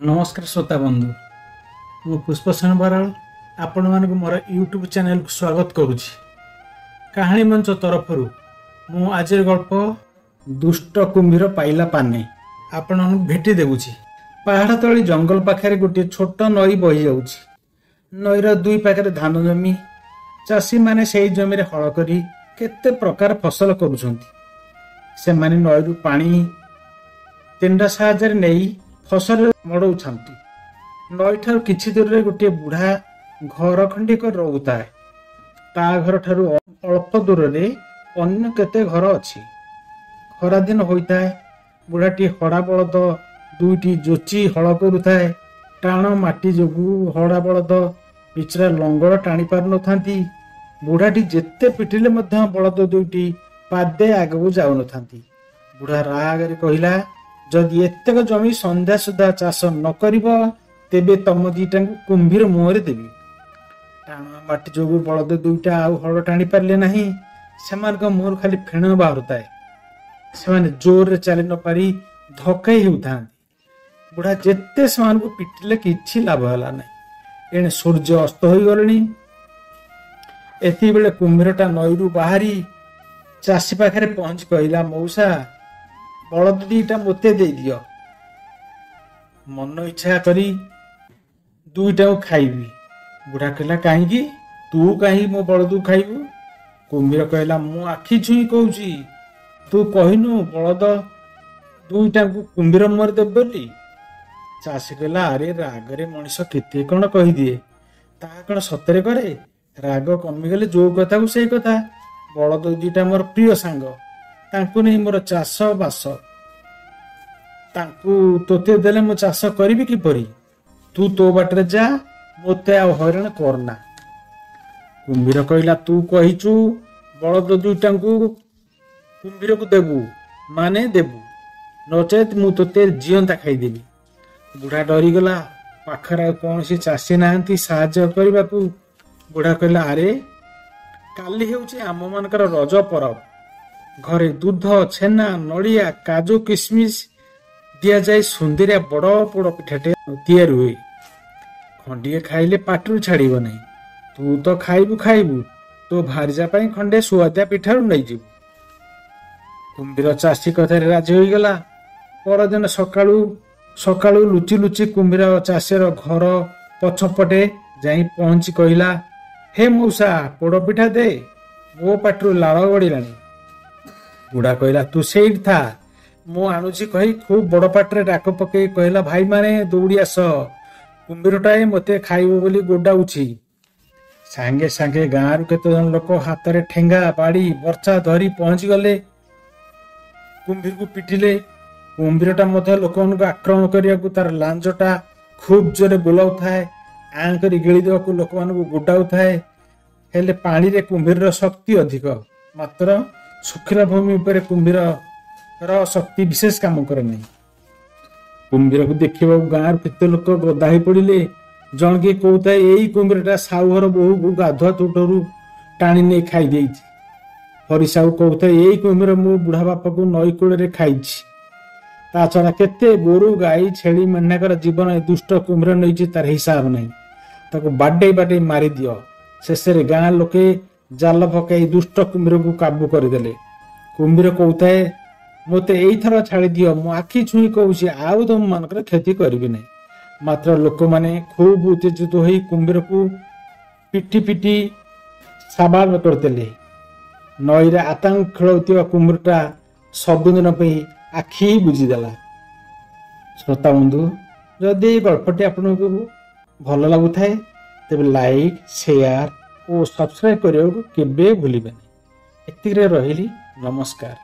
नमस्कार श्रोता बंधु मु पुष्पसेन बराल आपण मानक मोर यूट्यूब चैनल को स्वागत करुछि। कहानी मंच तरफ मु आज गल्प दुष्ट कुंभीर पाइला पाने आपण भेटी देउछि। पहाड़ तली जंगल पाखे गोटे छोट नई बही जाउछि। नईर दुई पाखे धान जमी चाषी माने सेई जमी रे हल करी केते प्रकार फसल करूछंती। से माने नईरु पानी तेंडा साहाय्य नहीं फसल मड़ाऊछंती। नई ठार किछि दूर रे गोटे बुढ़ा घर खंडिक रहुताए। ता घर ठारू अल्प दूर रे अन्य केते घर अछि। खरा दिन होइताए। बुढ़ाटी हड़ा बलद दुईटी जोची हल करुताए। टाण माटी जोगु हड़ा बलद पिछरा लंगड़ टाणी पार नथांती। बुढ़ाटी जेते पिटिले मध्य बलद दुईटी पादे आगु जाउ नथांती। बुढ़ा रागरे कहिला, जदि एतेक जमी संध्या सुधा चाष न करिब तेबे तम दीटा कुंभीर मुहरे देबी। टाण माटी जोगु बलद दुईटा आउ हड़ टाणी पारले नाही। सेमानक मुहर खाली फेण बाहरुताए। सेमाने जोर रे चली न पारी धक्काई हेउथांती। बुढ़ा जेते सेमानकु पिटिले किछि लाभ होला नाही। एणे सूर्य अस्त होई गलणी। एति बेले कुंभीरटा नईरु बाहरी चाषी पाखरे पहुंच कहिला, मौसा बलद दीटा मोते दे दियो। मन इच्छा करी दुईटा खाइबी। बुढ़ा कहला, काहींकी तू कहीं मो बलद खाइबू? कुंभीर कहला, मु आखि छुई कहूची, तू कहिनु बलद दुईटा कुंभीर मोर देब बोली। चाषी कहला, अरे रागरे मनीष केते कण कहि दिए, ता कण सतरे करे? राग कमिगले जो कथा को सेई कथा। बलद दुईटा मोर प्रिय सांग, तांकु नहीं मोर चाष बास। तांकु तोते देले मु चाष करिबी किपरि? तू तो बाटरे जा, मोते आ हैरान करना। कुंभीर कहला, तू कहिचु बलद दुईटा कुंभीर को देबू माने देबू, नचेत मु तोते जियंता खाइदेबी। बुढ़ा डरी गला। पाखरा कौनसी चाषी नाहंती साहाय्य करबाकू। बुढ़ा कहला, अरे काली हेउची आम मानकर रज परब। घरे दूध छेना नड़िया काजू किसमिस दिया जाए सुंदरिया बड़ पोड़ पिठाटे तैयार हुए। खंडिए खाइले पाटरू छाड़ब नहीं। तू तो खाइबू खाइबू, तो भारिजा पाई खंडे सुआदिया पिठारू नहीं जीवू। कुंभीर चाषी कथारे राजी हो गला। परदिन सकाळू सकाळू लुचि लुचि कुंभीर चाषीर घर पछपटे जाई पहुंची कहिला, हे मौसा पोड़ पिठा दे, मो पाटरू लाल गड़िलानी। बुढ़ा कहला, तू सेठ था, मु आणुची कही खूब बड़ पाटरे डाक पकई कहला, भाई माने दौड़ी आस, कुंभीरटाए मते खाइबो बोली गोडाउछि। सांगे सांगे गाँव केते जन लोक हाथ रे ठेंगा बाड़ी बर्छा धरी पहुंच गले। कुंभीर को पिटिले। कुंभीरटा मते लोकन आक्रमण करियाकू तार लांजटा खूब जोरे बुलाउ थाए। आं करी गिଳି देवाकू लोकमान को गोडाउ थाए। हेले पानी रे कुंभीर शक्ति अधिक, मात्र सुखिला भूमि पर कुंभीर शक्ति विशेष काम करे नहीं। कुंभीर को देखा गाँव केते लोक गदा ही पड़े। जन के कहता यही कुंभीरटा साउहर बोहू को गाधुआ तुठरू टाणी नहीं खाई देइछि। हरि साहू कहता यही कुंभीर मो बुढ़ा बापा को नई कूल खाई। ता छड़ा केते गोरु गाई छेली मेंढाकर जीवन ए दुष्ट कुंभीर नहीं तार हिसाब नहीं। ताको बाडे बाडे मारी दियो। शेष गाँ लोके जाल पकई दुष्ट कुंभीर को काबू करदेले। कुंभीर कहता है, मोते एई थर छाड़ी दियो, मु आखि छुई कहूची, आउ तुम मानकर क्षति करिबि नहीं। मात्र लोक माने खूब उत्तेजित होई कुंभीर को पिटी पिटी साबाल करदेले। नईरे आतंक खेलुवा कुंभीरटा सबुदिन पई आखि बुझीदेला। श्रोता बंधु, जदि गल्पटी आपको भल लगुए तेज लाइक शेयर और सब्सक्राइब करने को केबे भूलिबे नहीं। एतिरे रहिली, नमस्कार।